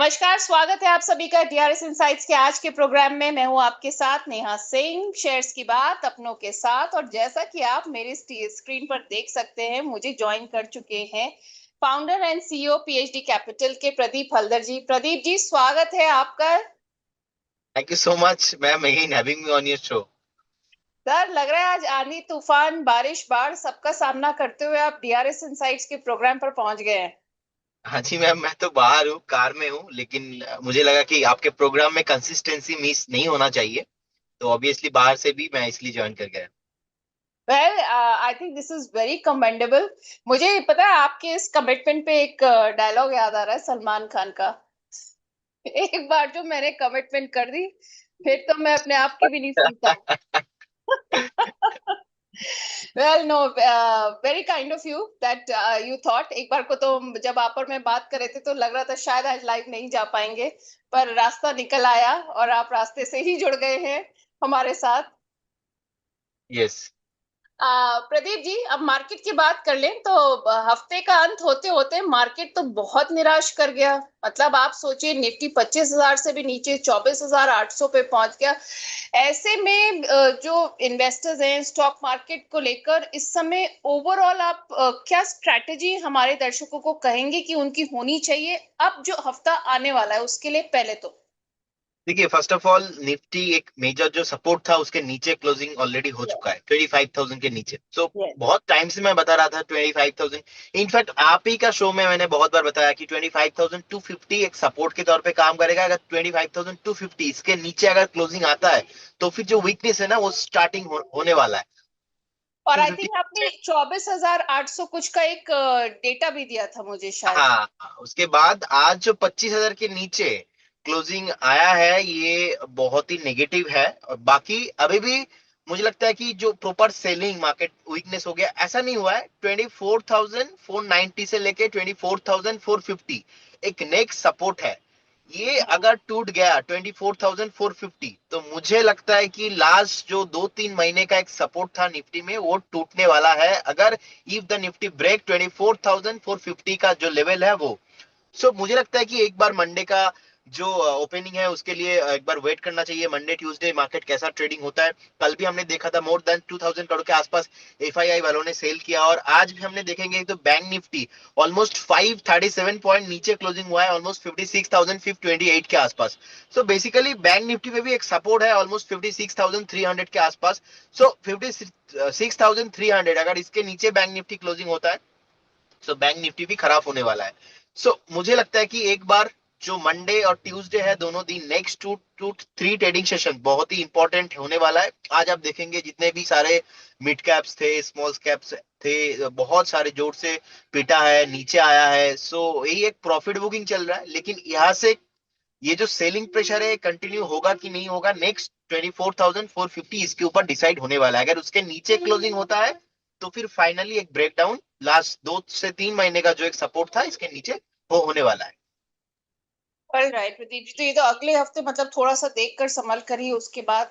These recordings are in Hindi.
नमस्कार, स्वागत है आप सभी का डीआरएस इनसाइट्स के आज के प्रोग्राम में। मैं हूं आपके साथ नेहा सिंह। शेयर्स की बात अपनों के साथ, और जैसा कि आप मेरे स्क्रीन पर देख सकते हैं, मुझे ज्वाइन कर चुके हैं founder and CEO PhD capital के प्रदीप हल्दर जी। प्रदीप जी, स्वागत है आपका। Thank you so much, ma'am, again having me on your show. Sir, लग रहा है आज आंधी तूफान बारिश बाढ़ सबका सामना करते हुए आप डीआरएस इनसाइट्स के प्रोग्राम पर पहुंच गए हैं। हाँ जी मैम, मैं तो बाहर हूँ, कार में हूँ, लेकिन मुझे लगा कि आपके प्रोग्राम में कंसिस्टेंसी मिस नहीं होना चाहिए, तो ऑब्वियसली बाहर से भी मैं इसलिए ज्वाइन कर गया। Well, I think this is very commendable. मुझे पता है आपके इस कमिटमेंट पे एक डायलॉग याद आ रहा है सलमान खान का। एक बार जो मैंने कमिटमेंट कर दी, फिर तो मैं अपने आप की भी नहीं सुनता। Well, no, very kind of you that you thought. एक बार को तो जब आप और मैं बात कर रहे थे तो लग रहा था शायद आज लाइव नहीं जा पाएंगे, पर रास्ता निकल आया और आप रास्ते से ही जुड़ गए हैं हमारे साथ। यस। प्रदीप जी, अब मार्केट की बात कर लें तो हफ्ते का अंत होते होते मार्केट तो बहुत निराश कर गया। मतलब आप सोचिए, निफ्टी 25,000 से भी नीचे 24,800 पे पहुंच गया। ऐसे में जो इन्वेस्टर्स हैं स्टॉक मार्केट को लेकर इस समय ओवरऑल आप क्या स्ट्रैटेजी हमारे दर्शकों को कहेंगे कि उनकी होनी चाहिए अब जो हफ्ता आने वाला है उसके लिए? पहले तो देखिए, फर्स्ट ऑफ ऑल निफ्टी एक मेजर जो सपोर्ट था उसके नीचे क्लोजिंग ऑलरेडी हो चुका है 25,000 के नीचे। So yes. बहुत टाइम से मैं बता रहा था 25,000। इनफैक्ट आप ही का शो में मैंने बहुत बार बताया कि 25,250 एक सपोर्ट के तौर पे काम करेगा। अगर 25,250 इसके नीचे अगर क्लोजिंग आता है तो फिर जो वीकनेस है ना वो स्टार्टिंग होने वाला है। और आई 250 थिंक आपने 24,800 कुछ का एक डेटा भी दिया था मुझे शायद। हाँ, उसके बाद आज जो 25,000 के नीचे क्लोजिंग आया है ये बहुत ही नेगेटिव है। और बाकी अभी भी मुझे लगता है कि जो प्रॉपर सेलिंग मार्केट वीकनेस हो गया ऐसा नहीं हुआ है। 24,490 से लेके 24,450 एक नेक्स्ट सपोर्ट है। ये अगर टूट गया 24,450 तो मुझे लगता है कि लास्ट जो 2-3 महीने का एक सपोर्ट था निफ्टी में वो टूटने वाला है। अगर इफ द निफ्टी ब्रेक 24,450 का जो लेवल है वो। मुझे लगता है कि एक बार मंडे का जो ओपनिंग है उसके लिए एक बार वेट करना चाहिए। मंडे ट्यूसडे मार्केट कैसा ट्रेडिंग होता है। कल भी हमने देखा था मोर देन 2,000 करोड़ के आसपास एफआईआई वालों ने सेल किया, और आज भी हमने देखेंगे तो बैंक निफ्टी ऑलमोस्ट 537 पॉइंट नीचे क्लोजिंग हुआ है, ऑलमोस्ट 56,528 के आसपास। बेसिकली बैंक निफ्टी में भी एक सपोर्ट है ऑलमोस्ट 56,300 के आसपास। 56,300 अगर इसके नीचे बैंक निफ्टी क्लोजिंग होता है बैंक निफ्टी भी खराब होने वाला है। मुझे लगता है कि एक बार जो मंडे और ट्यूसडे है दोनों दिन नेक्स्ट 2 to 3 ट्रेडिंग सेशन बहुत ही इंपॉर्टेंट होने वाला है। आज आप देखेंगे जितने भी सारे मिड कैप्स थे स्मॉल कैप्स थे बहुत सारे जोर से पीटा है नीचे आया है। यही एक प्रॉफिट बुकिंग चल रहा है, लेकिन यहाँ से ये जो सेलिंग प्रेशर है कंटिन्यू होगा कि नहीं होगा नेक्स्ट 24,450 इसके ऊपर डिसाइड होने वाला है। अगर उसके नीचे क्लोजिंग होता है तो फिर फाइनली एक ब्रेकडाउन लास्ट 2 से 3 महीने का जो एक सपोर्ट था इसके नीचे वो होने वाला है। राइट प्रदीप जी, तो ये तो अगले हफ्ते मतलब थोड़ा सा देख कर संभल कर ही उसके बाद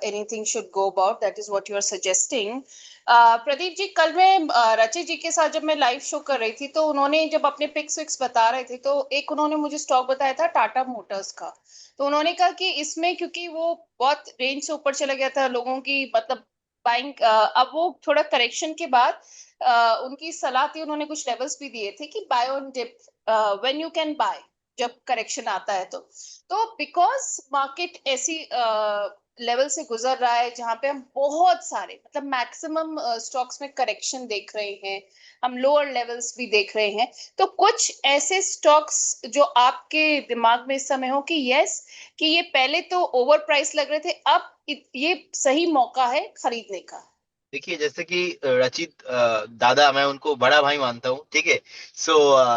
anything should go about, that is what you are suggesting. Pradeep ji, कल मैं रचित जी के साथ जब मैं लाइव शो कर रही थी तो उन्होंने जब अपने पिक्स विक्स बता रहे थे तो एक उन्होंने मुझे स्टॉक बताया था टाटा मोटर्स का। तो उन्होंने कहा कि इसमें क्योंकि वो बहुत रेंज से ऊपर चला गया था लोगों की, मतलब बाइंग, अब वो थोड़ा करेक्शन के बाद उनकी सलाह थी, उन्होंने कुछ लेवल्स भी दिए थे कि buy on dip when you can buy, जब करेक्शन आता है तो बिकॉज मार्केट ऐसी लेवल से गुजर रहा है जहां पे हम बहुत सारे मतलब मैक्सिमम स्टॉक्स में करेक्शन देख रहे हैं, हम लोअर लेवल्स भी देख रहे हैं। तो कुछ ऐसे स्टॉक्स जो आपके दिमाग में इस समय हो कि यस, कि ये पहले तो ओवर प्राइस लग रहे थे, अब ये सही मौका है खरीदने का। देखिए, जैसे कि रचित दादा, मैं उनको बड़ा भाई मानता हूँ, ठीक है।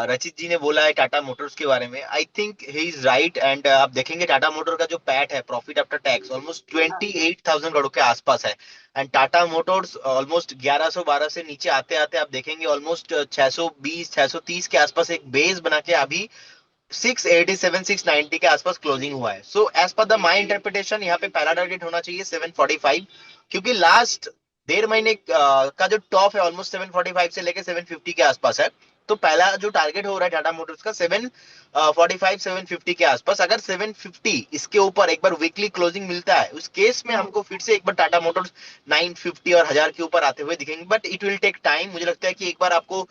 रचित जी ने बोला है टाटा मोटर्स के बारे में, I think he is right. And आप देखेंगे टाटा मोटर का जो पैट है प्रॉफिट आफ्टर टैक्स ऑलमोस्ट हाँ। 28,000 करोड़ के आसपास है। एंड टाटा मोटर्स ऑलमोस्ट 1112 से नीचे आते आते आप देखेंगे ऑलमोस्ट 620 630 के आसपास एक बेस बना के अभी 687 690 के आसपास क्लोजिंग हुआ है। As per the my interpretation यहाँ पे पहला टारगेट होना चाहिए 745, क्योंकि लास्ट 1.5 महीने का जो टॉप है ऑलमोस्ट 745 से लेके 750 के आसपास है। तो पहला जो टारगेट हो रहा है टाटा मोटर्स का 745 750 के आसपास। अगर 750 इसके ऊपर एक बार वीकली क्लोजिंग मिलता है, उस केस में हमको फिर से एक बार टाटा मोटर्स 950 और 1000 के ऊपर आते हुए दिखेंगे, but it will take time. मुझे लगता है कि एक बार आपको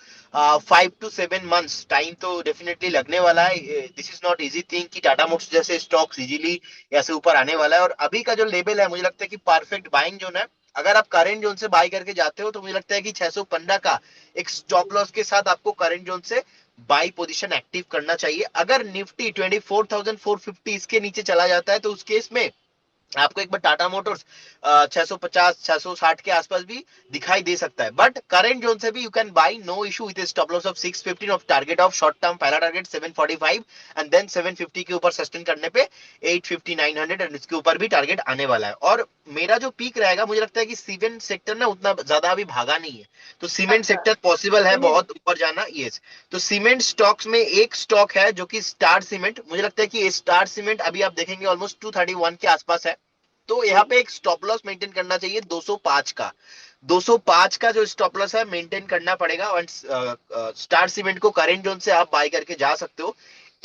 5 to 7 months टाइम तो डेफिनेटली लगने वाला है। This is not easy thing कि टाटा मोटर्स जैसे स्टॉक्स इजीली ऐसे ऊपर आने वाला है। और अभी का जो लेवल है मुझे लगता है कि परफेक्ट बाइंग जोन है। अगर आप करंट जोन से बाई करके जाते हो तो मुझे लगता है कि 615 का एक स्टॉप लॉस के साथ आपको करंट जोन से बाई पोजीशन एक्टिव करना चाहिए। अगर निफ्टी 24,450 इसके नीचे चला जाता है तो उस केस में आपको एक बार टाटा मोटर्स 650 660 के आसपास भी दिखाई दे सकता है। बट करंट जोन से भी you can buy, no issue with stop loss of 615 of target of short term. पहला टारगेट 745 एंड देन 750 के ऊपर सस्टेन करने पे 850 900 एंड इसके ऊपर भी टारगेट आने वाला है। और मेरा जो पीक रहेगा, मुझे लगता है कि सीमेंट सेक्टर ना उतना ज्यादा अभी भागा नहीं है, तो सीमेंट अच्छा, सेक्टर पॉसिबल है सीमेंट। बहुत ऊपर जाना। यस, तो सीमेंट स्टॉक्स में एक स्टॉक है जो कि स्टार सीमेंट। मुझे लगता है कि स्टार सीमेंट अभी आप देखेंगे ऑलमोस्ट 231 के आसपास है। तो यहाँ पे एक स्टॉप लॉस मेंटेन करना चाहिए 205 का। 205 का जो स्टॉप लॉस है मेंटेन करना पड़ेगा। और स्टार सीमेंट को करंट जोन से आप बाय करके जा सकते हो।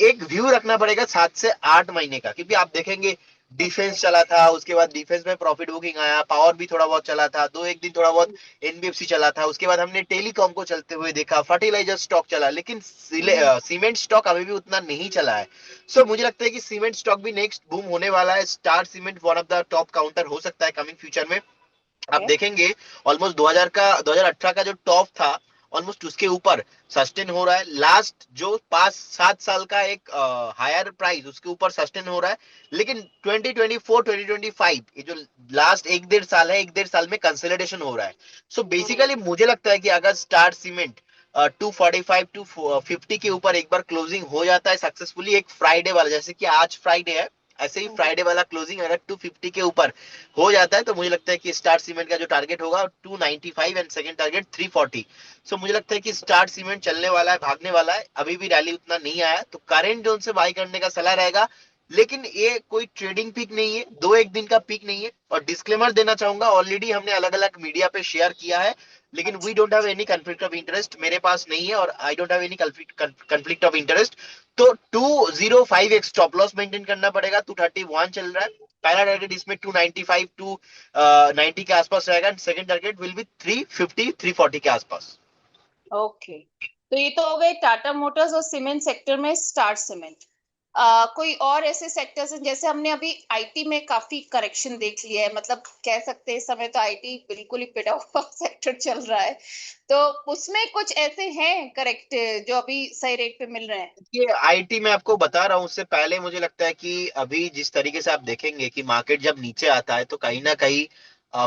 एक व्यू रखना पड़ेगा 7 से 8 महीने का, क्योंकि आप देखेंगे ओके। डिफेंस चला था, उसके बाद डिफेंस में प्रॉफिट बुकिंग आया, पावर भी थोड़ा बहुत चला था, दो एक दिन थोड़ा बहुत एनबीएफसी चला था, उसके बाद हमने टेलीकॉम को चलते हुए देखा, फर्टिलाइजर स्टॉक चला, लेकिन सीमेंट स्टॉक अभी भी उतना नहीं चला है। सो मुझे लगता है कि सीमेंट स्टॉक भी नेक्स्ट बूम होने वाला है। Star cement one of the top counter हो सकता है कमिंग फ्यूचर में। आप देखेंगे ऑलमोस्ट 2018 का जो टॉप था, ऑलमोस्ट उसके ऊपर सस्टेन हो रहा है। लास्ट जो 5 7 साल का एक हायर प्राइस उसके ऊपर सस्टेन हो रहा है। लेकिन 2024 2025 ये जो लास्ट 1 1.5 साल है, 1 1.5 साल में कंसोलिडेशन हो रहा है। सो बेसिकली मुझे लगता है कि अगर स्टार सीमेंट 245 to 50 के ऊपर एक बार क्लोजिंग हो जाता है सक्सेसफुली, एक फ्राइडे वाला, जैसे कि आज फ्राइडे है, ऐसे ही फ्राइडे वाला क्लोजिंग अगर 250 के ऊपर हो जाता है तो मुझे लगता है कि स्टार सीमेंट का जो टारगेट होगा 295 एंड सेकंड टारगेट 340। सो मुझे लगता है कि स्टार सीमेंट चलने वाला है, भागने वाला है। अभी भी रैली उतना नहीं आया, तो करंट जोन से बाई करने का सलाह रहेगा। लेकिन ये कोई ट्रेडिंग पीक नहीं है, दो एक दिन का पीक नहीं है। और डिस्क्लेमर देना चाहूंगा, ऑलरेडी हमने अलग अलग मीडिया पे शेयर किया है, लेकिन we don't have any conflict of interest, मेरे पास नहीं है, और I don't have any conflict of interest. तो 205 एक स्टॉप लॉस मेंटेन करना पड़ेगा। 231 चल रहा है, पहला टारगेट इसमें 295 टू 90 के आसपास रहेगा। सेकंड टारगेट विल बी 350 340 के आसपास। ओके, तो ये तो हो गए टाटा मोटर्स और सीमेंट सेक्टर में स्टार सीमेंट। कोई और ऐसे सेक्टर्स हैं, जैसे हमने अभी आईटी में काफी करेक्शन देख लिया है, मतलब कह सकते हैं इस समय तो आईटी बिल्कुल ही पिटा हुआ सेक्टर चल रहा है, तो उसमें कुछ ऐसे हैं करेक्ट जो अभी सही रेट पे मिल रहे हैं? ये आईटी में आपको बता रहा हूँ, उससे पहले मुझे लगता है कि अभी जिस तरीके से आप देखेंगे कि मार्केट जब नीचे आता है तो कहीं ना कहीं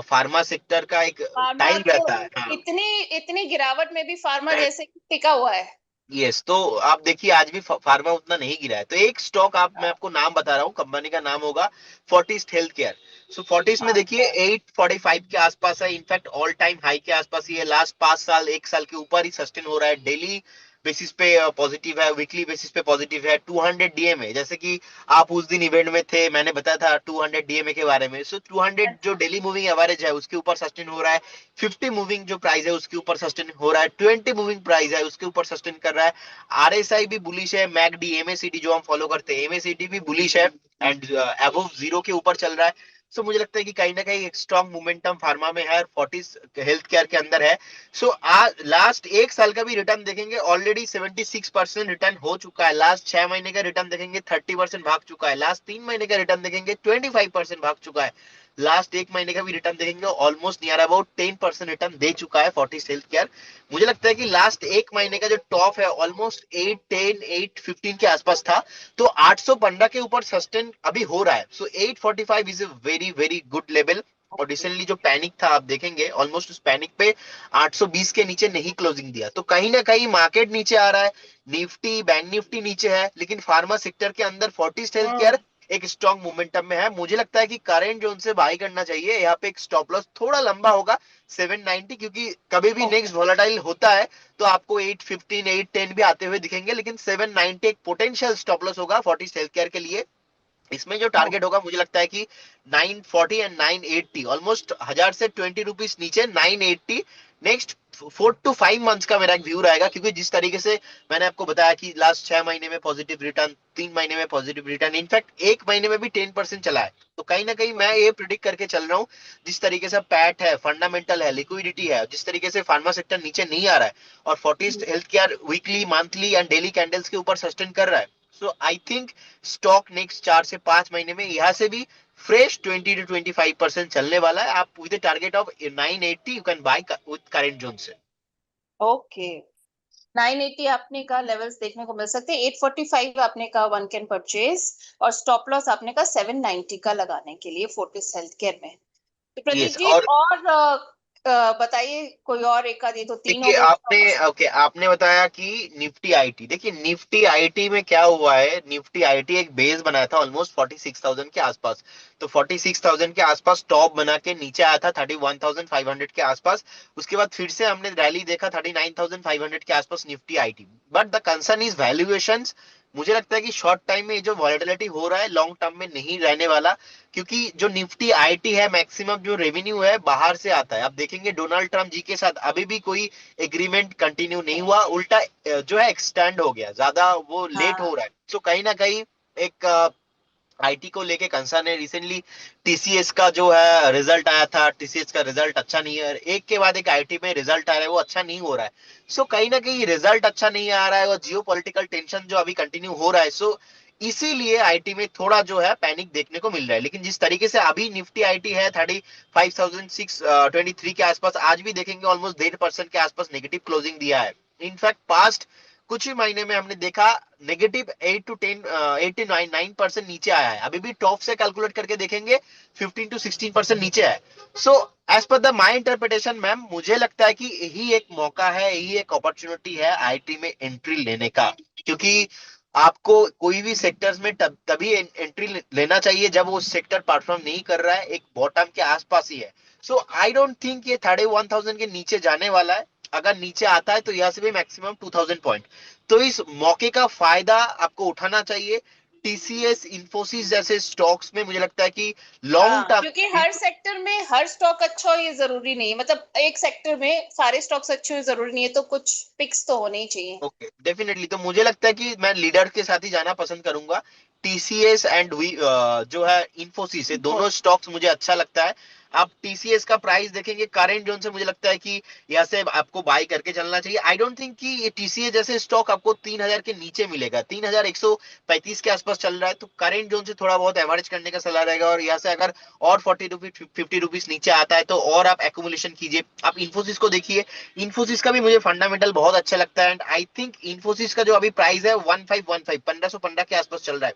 फार्मा सेक्टर का एक फार्मा टाइम तो रहता है। हाँ, इतनी इतनी गिरावट में भी फार्मा जैसे ही टिका हुआ है। यस, तो आप देखिए आज भी फार्मा उतना नहीं गिरा है। तो एक स्टॉक मैं आपको नाम बता रहा हूँ, कंपनी का नाम होगा फोर्टिस हेल्थ केयर। सो फोर्टिस में देखिए 845 के आसपास है, इनफैक्ट ऑल टाइम हाई के आसपास ही है। लास्ट 5 साल 1 साल के ऊपर ही सस्टेन हो रहा है। डेली बेसिस पे पॉजिटिव है, वीकली बेसिस पे पॉजिटिव है। 200 डीएमए, जैसे कि आप उस दिन इवेंट में थे, मैंने बताया था 200 डीएमए के बारे में। सो 200 जो डेली मूविंग एवरेज है उसके ऊपर सस्टेन हो रहा है। 50 मूविंग जो प्राइस है उसके ऊपर सस्टेन हो रहा है। 20 मूविंग प्राइस है उसके ऊपर सस्टेन कर रहा है। आरएसआई भी बुलिश है, मैकडी एमएसीडी जो हम फॉलो करते हैं एमएसीडी भी बुलिश है, एंड अबव जीरो के ऊपर चल रहा है। सो मुझे लगता है कि कहीं ना कहीं एक स्ट्रॉन्ग मोमेंटम फार्मा में है, फोर्टिस हेल्थ केयर के अंदर है। सो आज लास्ट 1 साल का भी रिटर्न देखेंगे, ऑलरेडी 76% रिटर्न हो चुका है। लास्ट 6 महीने का रिटर्न देखेंगे 30% भाग चुका है। लास्ट 3 महीने का रिटर्न देखेंगे 25% भाग चुका है। लास्ट 1 महीने का भी रिटर्न देखेंगे ऑलमोस्ट नियर अबाउट 10% रिटर्न दे चुका है फोर्टिस हेल्थ केयर। मुझे लगता है कि लास्ट 1 महीने का जो टॉप है ऑलमोस्ट 810 815 के आसपास था, तो 815 के ऊपर सस्टेन अभी हो रहा है। सो 845 is a very very good level. और रिसेंटली जो पैनिक था आप देखेंगे ऑलमोस्ट उस पैनिक पे 820 के नीचे नहीं क्लोजिंग दिया, तो कहीं ना कहीं मार्केट नीचे आ रहा है। निफ्टी बैंक निफ्टी नीचे है, लेकिन फार्मा सेक्टर के अंदर फोर्टिस हेल्थ केयर एक स्ट्रॉन्ग मोमेंटम में है। मुझे लगता है कि करंट जोन से बाई करना चाहिए। यहाँ पे एक स्टॉप लॉस थोड़ा लंबा होगा 790, क्योंकि कभी भी ओके। नेक्स्ट वॉलेटाइल होता है तो आपको 815 810 भी आते हुए दिखेंगे, लेकिन 790 एक पोटेंशियल स्टॉप लॉस होगा फोर्टिस हेल्थ केयर के लिए। इसमें जो टारगेट होगा मुझे लगता है कि 940 एंड 980, ऑलमोस्ट 1000 से 20 रुपीज नीचे 980 नेक्स्ट 4 to 5 मंथ्स का मेरा एक व्यू रहेगा, क्योंकि जिस तरीके से मैंने आपको बताया कि लास्ट 6 महीने में पॉजिटिव रिटर्न, 3 महीने में पॉजिटिव रिटर्न, इनफैक्ट 1 महीने में भी 10% चला है। तो कहीं ना कहीं मैं ये प्रिडिक्ट करके चल रहा हूँ, जिस तरीके से पैट है, फंडामेंटल है, लिक्विडिटी है, जिस तरीके से फार्मा सेक्टर नीचे नहीं आ रहा है और Fortis health care weekly, monthly and daily candles के ऊपर सस्टेन कर रहा है, सो आई थिंक स्टॉक नेक्स्ट 4 से 5 महीने में यहाँ से भी फ्रेश 20 to 25% चलने वाला है। आप with target of 980 you can bye with current zone से। ओके, 980 आपने का लेवल्स देखने को मिल सकते हैं, 845 आपने का वन कैन परचेज, और स्टॉप लॉस आपने का 790 का लगाने के लिए फोर्टिस हेल्थ केयर में। तो प्रदीप यस, जी, और और बताइए कोई और एक आध, ये तो तीन हो देखिए गए आपने, stocks। ओके, आपने बताया कि निफ्टी आईटी, देखिए निफ्टी आईटी में क्या हुआ है, निफ्टी आईटी एक बेस बनाया था ऑलमोस्ट 46,000 के आसपास, तो 46,000 के आसपास टॉप बना के नीचे आया था 31,500 के आसपास। उसके बाद फिर से हमने रैली देखा 39,500 के आसपास Nifty IT. But the concern is valuation. मुझे लगता है कि शॉर्ट टाइम में जो वॉलेटिलिटी हो रहा है लॉन्ग टर्म में नहीं रहने वाला, क्योंकि जो निफ्टी आईटी है मैक्सिमम जो रेवेन्यू है बाहर से आता है। आप देखेंगे डोनाल्ड ट्रम्प जी के साथ अभी भी कोई एग्रीमेंट कंटिन्यू नहीं हुआ, उल्टा जो है एक्सटेंड हो गया, ज्यादा वो लेट हो हाँ, रहा है। तो कहीं ना कहीं एक आईटी को लेके कंसर्न है। रिसेंटली टीसीएस का जो है रिजल्ट आया था, टीसीएस का रिजल्ट अच्छा नहीं है, एक के बाद एक आईटी में रिजल्ट आ रहा है, वो अच्छा नहीं हो रहा है। सो कहीं ना कहीं रिजल्ट अच्छा नहीं आ रहा है और जियो पॉलिटिकल टेंशन जो अभी कंटिन्यू हो रहा है, सो इसीलिए आईटी में थोड़ा जो है पैनिक देखने को मिल रहा है। लेकिन जिस तरीके से अभी निफ्टी आईटी है 35,623 के आसपास, आज भी देखेंगे ऑलमोस्ट 1.5% के आसपास नेगेटिव क्लोजिंग दिया है। इनफैक्ट पास्ट कुछ ही महीने में हमने देखा नेगेटिव 8 to 9% नीचे आया है। अभी भी टॉप से कैलकुलेट करके देखेंगे 15 to 16% नीचे है। So as per the my interpretation ma'am, मुझे लगता है कि यही एक मौका है, यही एक अपॉर्चुनिटी है आईटी में एंट्री लेने का, क्योंकि आपको कोई भी सेक्टर्स में तभी एंट्री लेना चाहिए जब वो सेक्टर परफॉर्म नहीं कर रहा है, एक बॉटम के आसपास ही है। सो आई डोंट थिंक ये 31,000 के नीचे जाने वाला है। अगर नीचे आता है तो यहाँ से भी मैक्सिमम 2,000 पॉइंट। तो इस मौके का फायदा आपको उठाना चाहिए। टीसीएस, इंफोसिस जैसे स्टॉक्स में मुझे लगता है कि लॉन्ग हाँ, टर्म, क्योंकि हर सेक्टर में हर स्टॉक अच्छा हो ये जरूरी नहीं है, मतलब एक सेक्टर में सारे स्टॉक्स अच्छे हो जरूरी नहीं है, तो कुछ पिक्स तो होने ही चाहिए। ओके डेफिनेटली, तो मुझे लगता है कि मैं लीडर के साथ ही जाना पसंद करूंगा। टीसीएस एंड वी जो है इंफोसिस, ये दोनों स्टॉक्स मुझे अच्छा लगता है। आप टीसीएस का प्राइस देखेंगे करेंट जोन से, मुझे लगता है कि यहाँ से आपको बाय करके चलना चाहिए। आई डोंट थिंक कि ये टीसीएस जैसे स्टॉक आपको 3,000 के नीचे मिलेगा, 3,135 के आसपास चल रहा है, तो करेंट जोन से थोड़ा बहुत एवरेज करने का सलाह रहेगा। और यहाँ से अगर और 40 रुपीज 50 रुपीज नीचे आता है तो और आप एक्यूमुलेशन कीजिए। आप इंफोसिस को देखिए, इंफोसिस का भी मुझे फंडामेंटल बहुत अच्छा लगता है। एंड आई थिंक इंफोसिस का जो अभी प्राइस है 1515 1515 के आसपास चल रहा है।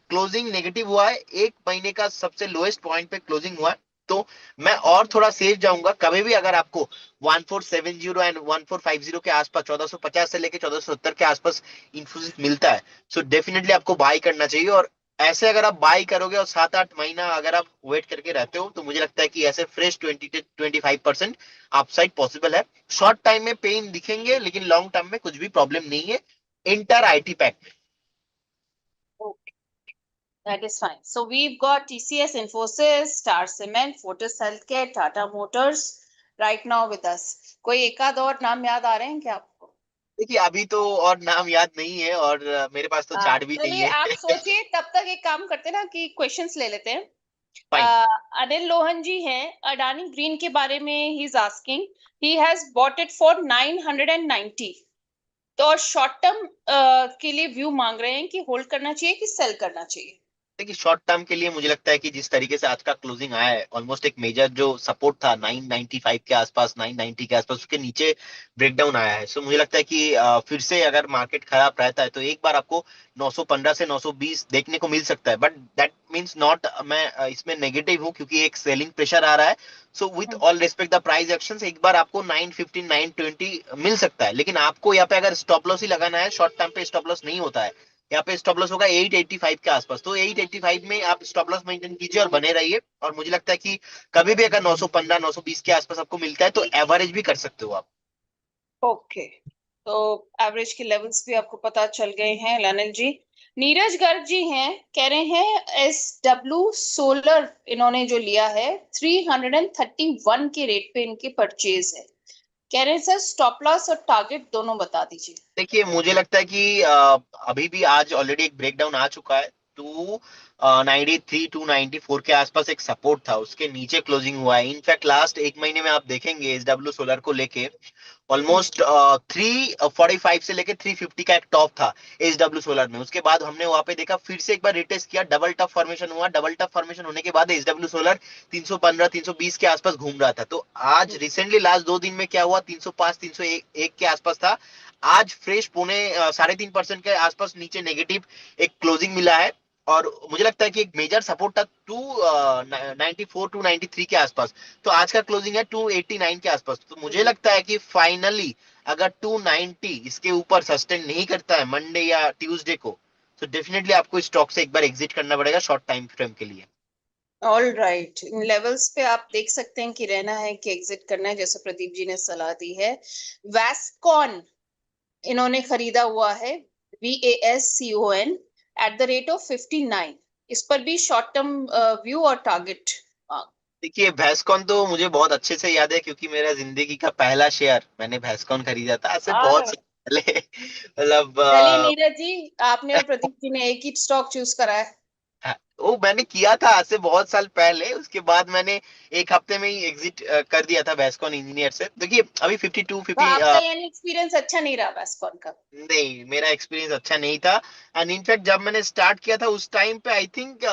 क्लोजिंग नेगेटिव हुआ है, 1 महीने का सबसे लोएस्ट पॉइंट पे क्लोजिंग हुआ है। तो मैं और थोड़ा सेफ जाऊंगा। कभी भी अगर आपको 1470 एंड 1450 के आसपास, 1450 से लेके 1470 के आसपास इंफोसिस मिलता है, सो डेफिनेटली आपको बाय करना चाहिए। और ऐसे अगर आप बाय करोगे और 7-8 महीना अगर आप वेट करके रहते हो, तो मुझे लगता है कि ऐसे फ्रेश 20 to 25% अपसाइड पॉसिबल है। शॉर्ट टाइम में पेन दिखेंगे लेकिन लॉन्ग टर्म में कुछ भी प्रॉब्लम नहीं है। इंटर आईटी पैक में। Okay, that is fine. So we've got TCS, Infosys, Star Cement, Fortis Healthcare, Tata Motors right now with us. कोई एक आध और नाम याद आ रहे हैं क्या आपको? देखिए अभी तो और नाम याद नहीं है, और मेरे पास तो हाँ, चार्ट भी नहीं चलिए है। आप सोचिए, तब तक एक काम करते हैं ना कि क्वेश्चंस ले लेते हैं। फाइन। अनिल लोहन जी हैं, अडानी ग्रीन के बारे में he is asking, he has bought it for 990, तो शॉर्ट टर्म के लिए व्यू मांग रहे हैं कि होल्ड करना चाहिए कि सेल करना चाहिए। देखिए शॉर्ट टर्म के लिए मुझे लगता है कि जिस तरीके से आज का क्लोजिंग आया है, ऑलमोस्ट एक मेजर जो सपोर्ट था 995 के आसपास, 990 के आसपास, उसके नीचे ब्रेकडाउन आया है। सो मुझे लगता है कि फिर से अगर मार्केट खराब रहता है तो एक बार आपको 915 से 920 देखने को मिल सकता है। बट दैट मींस नॉट, मैं इसमें नेगेटिव हूँ क्योंकि एक सेलिंग प्रेशर आ रहा है। So with all respect the price action, एक बार आपको 915 920 मिल सकता है। लेकिन आपको यहाँ पे अगर स्टॉप लॉस ही लगाना है, शॉर्ट टर्म पे स्टॉप लॉस नहीं होता है। यहाँ पे स्टॉप लॉस होगा 885 के आसपास, तो 885 में आप स्टॉप लॉस मेंटेन कीजिए और बने रहिए। और मुझे लगता है कि कभी भी अगर 915 920 के आसपास आपको मिलता है तो एवरेज भी कर सकते हो आप। ओके, तो एवरेज के लेवल्स भी आपको पता चल गए हैं अनिल जी। नीरज गर्ग जी हैं, कह रहे हैं SW सोलर इन्होंने जो लिया है 331 के रेट पे इनकी परचेज है, कह रहे हैं सर स्टॉप लॉस और टारगेट दोनों बता दीजिए। देखिए मुझे लगता है कि अभी भी आज ऑलरेडी एक ब्रेकडाउन आ चुका है। टू 93 294 के आसपास एक सपोर्ट था, उसके नीचे क्लोजिंग हुआ है। इनफैक्ट लास्ट एक महीने में आप देखेंगे एसडब्ल्यू सोलर को लेके ऑलमोस्ट 345 से लेके 350 का एक टॉप था एसडब्ल्यू सोलर में। उसके बाद हमने वहां पे देखा, फिर से एक बार रिटेस्ट किया, डबल टॉप फॉर्मेशन हुआ। डबल टॉप फॉर्मेशन होने के बाद एसडब्ल्यू सोलर 315 320 के आसपास घूम रहा था। तो आज रिसेंटली लास्ट 2 दिन में क्या हुआ, 305 301 के आसपास था। आज फ्रेश पौने 3.5% के आसपास नीचे नेगेटिव एक क्लोजिंग मिला है। और मुझे लगता है कि एक मेजर सपोर्ट था 294 293 के आसपास। तो आज का क्लोजिंग है 289 के आसपास। तो मुझे लगता है कि फाइनली अगर 290 इसके ऊपर सस्टेन नहीं करता है मंडे या ट्यूसडे को, तो डेफिनेटली आपको स्टॉक से एक बार एग्जिट करना पड़ेगा शॉर्ट टाइम फ्रेम के लिए। ऑल राइट, इन लेवल्स पे आप देख सकते हैं कि रहना है कि एग्जिट करना है, जैसे प्रदीप जी ने सलाह दी है। वैस्कॉन इन्होंने खरीदा हुआ है, VASCON at the rate of 59। इस पर भी शॉर्ट टर्म व्यू और टारगेट। देखिए भैंसकॉन तो मुझे बहुत अच्छे से याद है, क्योंकि मेरा जिंदगी का पहला शेयर मैंने भैंसकॉन खरीदा था आज से बहुत साल पहले। मतलब चलिए नीरज जी, आपने और प्रदीप जी ने एक ही स्टॉक चूज करा है। हाँ, वो मैंने किया था आज से बहुत साल पहले। उसके बाद मैंने एक हफ्ते में ही एग्जिट कर दिया था वैस्कॉन इंजीनियर से। देखिए अभी 52 तो 50 आपका यानी एक्सपीरियंस अच्छा नहीं रहा वैस्कॉन का। नहीं, मेरा एक्सपीरियंस अच्छा नहीं था। एंड इनफैक्ट जब मैंने स्टार्ट किया था उस टाइम पे आई थिंक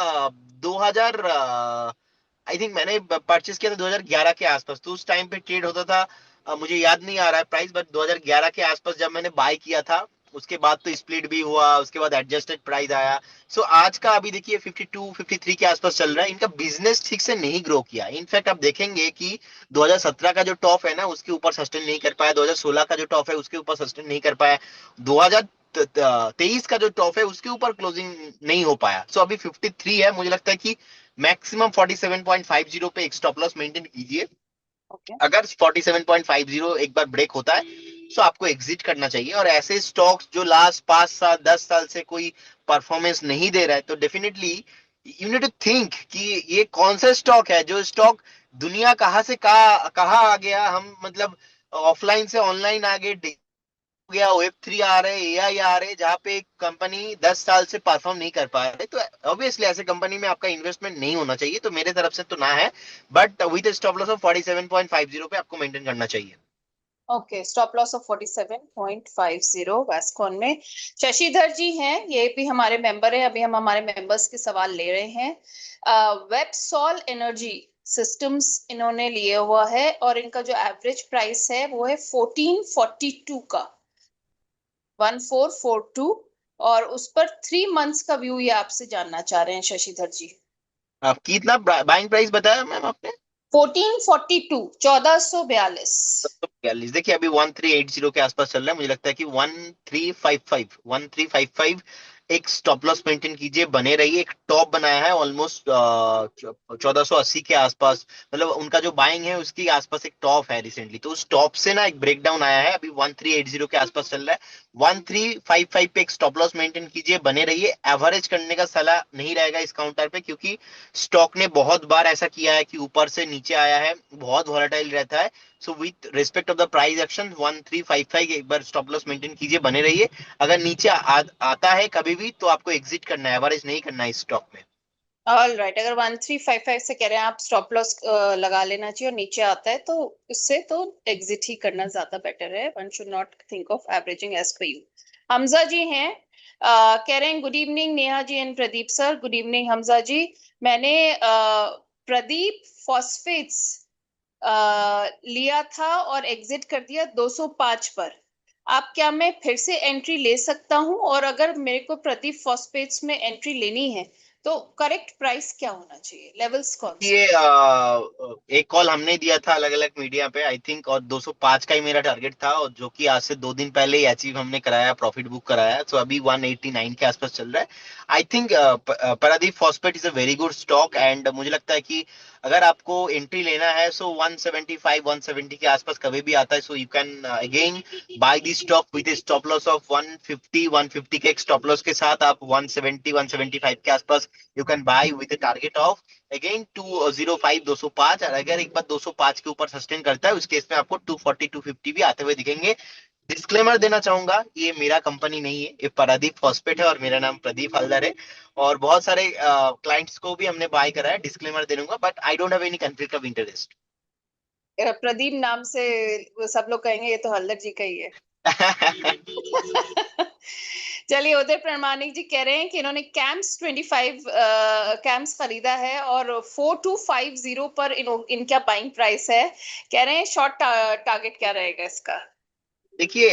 2000 आई थिंक मैंने परचेस किया था 2011 के आसपास। तो उस टाइम पे ट्रेड होता था मुझे याद नहीं आ रहा है प्राइस, बट 2011 के आसपास जब मैंने बाय किया था। उसके बाद तो स्प्लिट भी हुआ, उसके बाद एडजस्टेड प्राइस आया। सो आज का अभी देखिए 52 53 के आसपास चल रहा है। इनका बिजनेस ठीक से नहीं ग्रो किया। इनफैक्ट आप देखेंगे कि 2017 का जो टॉप है ना उसके ऊपर सस्टेन नहीं कर पाया, 2016 का जो टॉप है उसके ऊपर सस्टेन नहीं कर पाया, 2023 का जो टॉप है उसके ऊपर क्लोजिंग नहीं हो पाया। सो अभी 53 है। मुझे लगता है कि मैक्सिमम 47.50 पे एक स्टॉप लॉस मेंटेन कीजिए। ओके। अगर 47.50 एक बार ब्रेक होता है तो आपको एग्जिट करना चाहिए। और ऐसे स्टॉक्स जो लास्ट 5 साल 10 साल से कोई परफॉर्मेंस नहीं दे रहा है, तो definitely you need to think कि ये कौन सा स्टॉक है, जो स्टॉक दुनिया कहाँ से कहाँ आ गया। हम मतलब ऑफलाइन से ऑनलाइन आ गए, गया, वेब 3 आ रहे, एआई आ रहे, जहाँ पे एक कंपनी 10 साल से परफॉर्म नहीं कर पा रहे। तो ऑब्वियसली ऐसे कंपनी में आपका इन्वेस्टमेंट नहीं होना चाहिए। तो मेरे तरफ से तो ना है, but with stop loss of 47.50 पे आपको मेंटेन करना चाहिए। ओके, स्टॉप लॉस ऑफ 47.50 वैस्कॉन में। शशिधर जी हैं, ये भी हमारे मेंबर हैं। अभी हम हमारे मेंबर्स के सवाल ले रहे हैं। वेबसॉल एनर्जी सिस्टम्स इन्होंने लिया हुआ है और इनका जो एवरेज प्राइस है वो है 1442 का, 1442। और उस पर 3 मंथ्स का व्यू ये आपसे जानना चाह रहे हैं शशिधर जी। आप कितना बाइंग प्राइस बताया मैम आपने? 1442, 1442। 42। देखिए अभी 1380 के आसपास चल रहा है। मुझे लगता है कि 1355 एक स्टॉप लॉस मेंटेन कीजिए, बने रहिए। एक टॉप बनाया है ऑलमोस्ट 1480 के आसपास। मतलब उनका जो बाइंग है उसके आसपास एक टॉप है रिसेंटली। तो उस टॉप से ना एक ब्रेकडाउन आया है, अभी 1380 के आसपास चल रहा है। 1355 पे एक स्टॉप लॉस मेंटेन कीजिए, बने रहिए। एवरेज करने का सलाह नहीं रहेगा इस काउंटर पे, क्योंकि स्टॉक ने बहुत बार ऐसा किया है कि ऊपर से नीचे आया है, बहुत वॉलेटाइल रहता है। So with respect of the price action 1355 एक बार स्टॉप लॉस मेंटेन कीजिए, बने रहिए। अगर नीचे आता है कभी भी तो आपको एग्जिट करना है, एवरेज नहीं करना है इस स्टॉक में। ऑल राइट, अगर 1355 से कह रहे हैं आप स्टॉप लॉस लगा लेना चाहिए और नीचे आता है तो इससे तो एग्जिट ही करना ज्यादा बेटर है। One should not think of averaging as per you. Hamza ji हैं, कह रहे हैं good evening Neha ji and Pradeep sir. Good evening Hamza ji. मैंने प्रदीप फॉस्फेट्स लिया था और एग्जिट कर दिया 205 पर। आप क्या मैं फिर से एंट्री ले सकता हूं? और अगर मेरे को प्रदीप फॉस्फेट्स में एंट्री लेनी है तो करेक्ट प्राइस क्या होना चाहिए, लेवल्स कौन से? ये एक कॉल हमने दिया था अलग अलग मीडिया पे आई थिंक, और 205 का ही मेरा टारगेट था, और जो कि आज से 2 दिन पहले ही अचीव हमने कराया, प्रॉफिट बुक कराया। तो अभी 189 के आसपास चल रहा है। I think Paradip phosphate is a very good stock. And मुझे लगता है कि अगर आपको एंट्री लेना है सो 175 170 के आसपास कभी भी आता है, so you can again buy this stock with stop loss of 150 150 के एक स्टॉप लॉस के साथ आप 170 175 के आसपास you can bye with the target of again 205 205, और अगर एक बार 205 के ऊपर सस्टेन करता है उस केस में आपको 240 250 भी आते हुए दिखेंगे। डिस्क्लेमर देना चाहूंगा, ये मेरा कंपनी नहीं है, ये पारादीप फॉस्फेट है और मेरा नाम प्रदीप हलदर है, और बहुत सारे क्लाइंट्स को भी हमने बाय करा है, डिस्क्लेमर दे दूंगा, but I don't have any conflict of interest. Pradeep नाम से वो सब लोग कहेंगे ये तो हल्दर जी का ही है। चलिए, उदय प्रमाणिक जी कह रहे हैं कि इन्होंने कैम्स 25 कैम्स खरीदा है और 4250 पर इनका बाइंग प्राइस है। कह रहे हैं शॉर्ट टारगेट क्या रहेगा इसका? देखिए,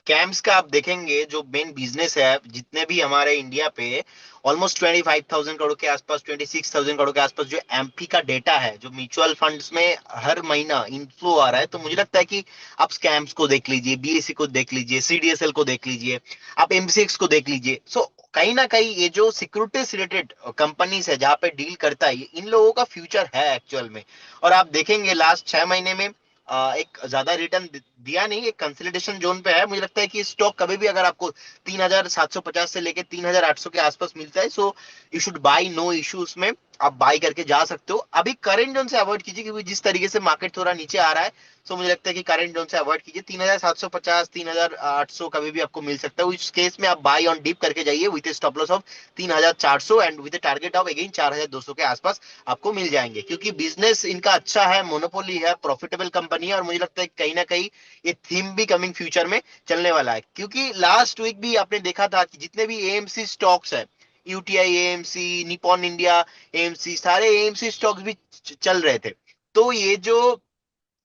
कैम्स का आप देखेंगे जो मेन बिजनेस है जितने भी हमारे इंडिया पे ऑलमोस्ट 25,000 करोड़ के आसपास, 26,000 करोड़ के आसपास जो एमपी का डेटा है, जो म्यूचुअल फंड्स में हर महीना इनफ्लो आ रहा है, तो मुझे लगता है कि आप स्कैम्स को देख लीजिए, बीएससी को देख लीजिए, सीडीएसएल को देख लीजिए, आप एमसीएक्स को देख लीजिए। सो कहीं ना कहीं ये जो सिक्योरिटीज रिलेटेड कंपनीज है जहां पे डील करता है, इन लोगों का फ्यूचर है एक्चुअल में। और आप देखेंगे लास्ट 6 महीने में एक ज्यादा रिटर्न दिया नहीं, एक कंसोलिडेशन जोन पे है। मुझे लगता है कि स्टॉक कभी भी अगर आपको 3,750 से लेके 3,800 के आसपास मिलता है, so you should buy, no issue उसमें, आप बाई करके जा सकते हो। अभी करंट जोन से अवॉइड कीजिए, क्योंकि जिस तरीके से मार्केट थोड़ा नीचे आ रहा है, सो मुझे लगता है कि करंट जोन से अवॉइड कीजिए। 3,750 3,800 कभी भी आपको मिल सकता है, इस केस में आप बाई ऑन डीप करके जाइए with stop loss of 3,400 and with target of again 4,200 के आसपास आपको मिल जाएंगे, क्योंकि बिजनेस इनका अच्छा है, मोनोपोली है, प्रॉफिटेबल कंपनी है, और मुझे लगता है कहीं ना कहीं ये थीम भी कमिंग फ्यूचर में चलने वाला है। क्योंकि लास्ट वीक भी आपने देखा था कि जितने भी एएमसी स्टॉक्स है, UTI AMC, Nippon India AMC, सारे एएमसी स्टॉक्स भी चल रहे थे। तो ये जो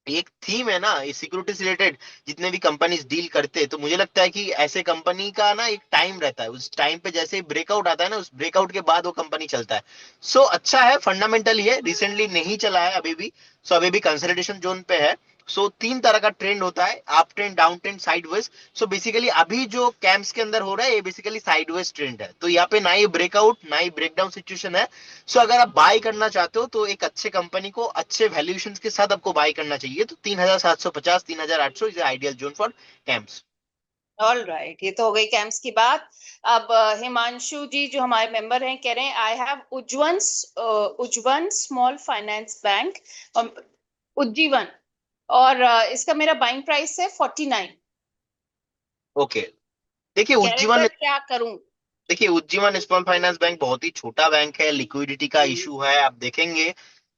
एक थीम है ना, ये सिक्योरिटी से रिलेटेड जितने भी कंपनीज डील करते हैं, तो मुझे लगता है कि ऐसे कंपनी का ना एक टाइम रहता है, उस टाइम पे जैसे ब्रेकआउट आता है ना, उस ब्रेकआउट के बाद वो कंपनी चलता है। सो अच्छा है, फंडामेंटल ही है, रिसेंटली नहीं चला है अभी भी। सो अभी भी कंसोलिडेशन जोन पे है। सो तीन तरह का ट्रेंड होता है, up trend, down trend, sideways. So basically अभी जो कैंप्स के अंदर हो रहा है, ये बेसिकली साइडवेज ट्रेंड है, तो यहाँ पे ना ही ब्रेकआउट ना ही ब्रेकडाउन सिचुएशन है। सो अगर आप बाय करना चाहते हो तो एक अच्छे कंपनी को अच्छे वैल्यूएशन के साथ आपको बाय करना चाहिए, तो 3,750 3,800 is ideal zone for camps. All right, ये तो हो गई कैंप्स की बात। अब हिमांशु जी जो हमारे मेंबर हैं कह रहे हैं I have Ujjivan small finance bank, Ujjivan, और इसका मेरा बाइंग प्राइस है 49। ओके, देखिए कह रहे उज्जीवन, सर क्या करूं? देखिए उज्जीवन स्मॉल फाइनेंस बैंक बहुत ही छोटा बैंक है, लिक्विडिटी का इशू है। आप देखेंगे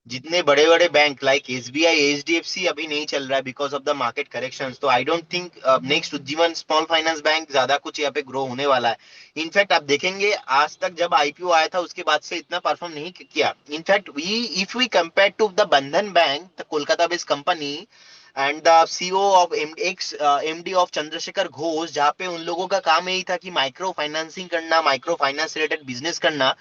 जितने बड़े बड़े बैंक लाइक एसबीआई, एचडीएफसी अभी नहीं चल रहा है because of the market corrections, तो I don't think next Ujjivan small finance bank ज्यादा कुछ यहाँ पे ग्रो होने वाला है। इनफैक्ट आप देखेंगे आज तक जब आईपीओ आया था उसके बाद से इतना परफॉर्म नहीं किया। In fact we if we compare to the Bandhan bank, the Kolkata based company, and the CEO of ex MD of Chandrashekhar Ghosh, जहाँ पे उन लोगों का काम यही था कि माइक्रो फाइनेंसिंग करना, माइक्रो फाइनेंस रिलेटेड बिजनेस करना,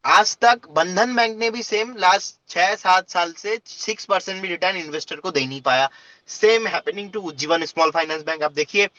आज तक बंधन बैंक ने भी सेम लास्ट 6-7 साल से 6% भी रिटर्न इन्वेस्टर को दे नहीं पाया। Same happening to Ujjivan small finance bank. आप देखिए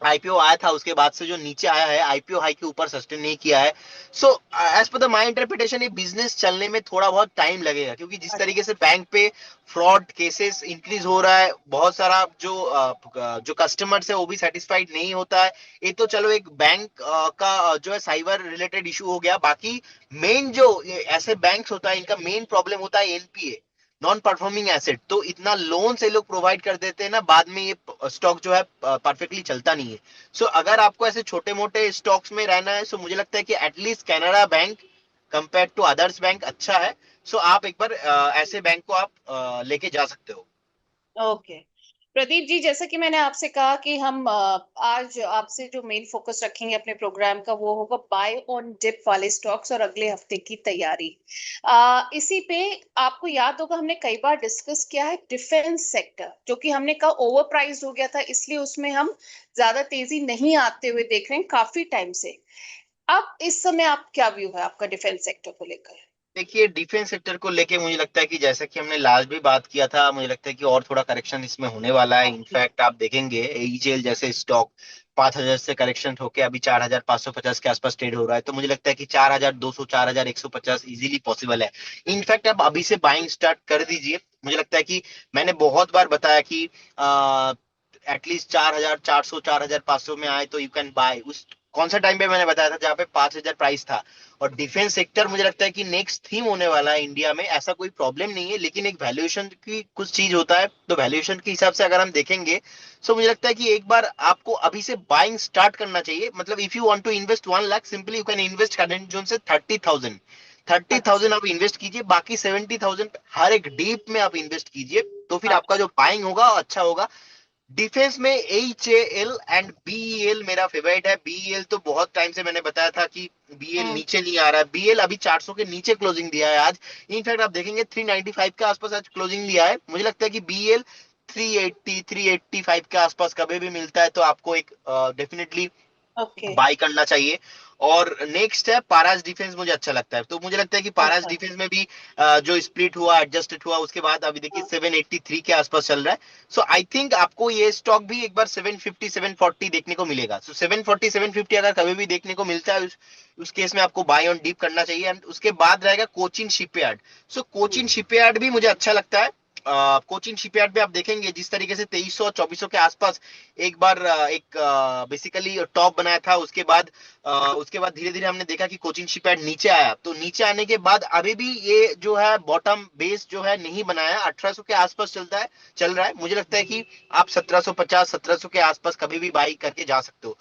आईपीओ आया था उसके बाद से जो नीचे आया है, आईपीओ हाई के ऊपर सस्टेन नहीं किया है। So as per the my interpretation, ये बिजनेस चलने में थोड़ा बहुत टाइम लगेगा, क्योंकि जिस तरीके से बैंक पे फ्रॉड केसेस इंक्रीज हो रहा है, बहुत सारा जो कस्टमर्स है वो भी सेटिस्फाइड नहीं होता है। ये तो चलो एक बैंक का जो है साइबर रिलेटेड इशू हो गया, बाकी मेन जो ऐसे बैंक्स होता है इनका मेन प्रॉब्लम होता है एनपीए, नॉन परफॉर्मिंग एसेट। तो इतना लोन से लोग प्रोवाइड कर देते हैं ना, बाद में ये स्टॉक जो है परफेक्टली चलता नहीं है। सो अगर आपको ऐसे छोटे मोटे स्टॉक्स में रहना है, सो मुझे लगता है कि at least Canara bank compare to others bank अच्छा है। सो आप एक बार ऐसे बैंक को आप लेके जा सकते हो। ओके, प्रदीप जी, जैसा कि मैंने आपसे कहा कि हम आज आपसे जो मेन फोकस रखेंगे अपने प्रोग्राम का वो होगा बाय ऑन डिप वाले स्टॉक्स और अगले हफ्ते की तैयारी। इसी पे आपको याद होगा हमने कई बार डिस्कस किया है डिफेंस सेक्टर, जो कि हमने कहा ओवर प्राइस हो गया था, इसलिए उसमें हम ज्यादा तेजी नहीं आते हुए देख रहे हैं काफी टाइम से। अब इस समय आप क्या व्यू है आपका डिफेंस सेक्टर को लेकर? देखिए डिफेंस सेक्टर को लेके मुझे लगता है कि जैसा कि हमने लास्ट भी बात किया था, मुझे लगता है कि और थोड़ा करेक्शन इसमें होने वाला है। इनफैक्ट आप देखेंगे ईजेल जैसे स्टॉक 5,000 से करेक्शन होके अभी 4,550 के आसपास ट्रेड हो रहा है, तो मुझे लगता है कि 4,200 4,150 इजीली पॉसिबल है। इनफैक्ट आप अभी से बाइंग स्टार्ट कर दीजिए। मुझे लगता है कि मैंने बहुत बार बताया कि एटलीस्ट 4,400 4,500 में आए तो यू कैन बाय, उस कौन सा टाइम पे मैंने बताया था जहाँ पे 5,000 प्राइस था। और डिफेंस सेक्टर मुझे लगता है कि नेक्स्ट थीम होने वाला है इंडिया में, ऐसा कोई प्रॉब्लम नहीं है, लेकिन एक वैल्यूएशन की कुछ चीज होता है, तो वैल्यूएशन के हिसाब से अगर हम देखेंगे, सो मुझे लगता है कि एक बार आपको अभी से बाइंग स्टार्ट करना चाहिए। मतलब if you want to invest 1 lakh, simply you can invest current zone से 30,000। थर्टी अच्छा। थाउजेंड आप इन्वेस्ट कीजिए, बाकी 70,000 हर एक डीप में आप इन्वेस्ट कीजिए, तो फिर आपका अच्छा। जो बाइंग होगा वो अच्छा होगा। डिफेंस में H A L and BEL मेरा फेवरेट है। बीईएल तो बहुत टाइम से मैंने बताया था कि बीईएल हम्म। नीचे नहीं आ रहा है। बीईएल अभी 400 के नीचे क्लोजिंग दिया है आज। इनफैक्ट आप देखेंगे 395 के आसपास आज क्लोजिंग लिया है। मुझे लगता है कि बीईएल 380 385 के आसपास कभी भी मिलता है तो आपको एक डेफिनेटली ओके। बाय करना चाहिए। और नेक्स्ट है पाराज डिफेंस, मुझे अच्छा लगता है। तो मुझे लगता है कि पाराज अच्छा। डिफेंस में भी जो स्प्लिट हुआ, एडजस्टेड हुआ, उसके बाद अभी देखिए 783 के आसपास चल रहा है। सो आई थिंक आपको ये स्टॉक भी एक बार 750 740 देखने को मिलेगा। सो 740 750 अगर कभी भी देखने को मिलता है, उस केस में आपको बाय ऑन डीप करना चाहिए। एंड उसके बाद रहेगा कोचिन शिपयार्ड। सो कोचिन शिपयार्ड भी मुझे अच्छा लगता है। कोचिन शिपयार्ड में आप देखेंगे जिस तरीके से 2300 2400 के आसपास एक बार एक बेसिकली टॉप बनाया था, उसके बाद धीरे धीरे हमने देखा कि कोचिन शिपयार्ड नीचे आया। तो नीचे आने के बाद अभी भी ये जो है बॉटम बेस जो है नहीं बनाया, 1800 के आसपास चल रहा है। मुझे लगता है कि आप 1750 1700 के आसपास कभी भी बाई करके जा सकते हो।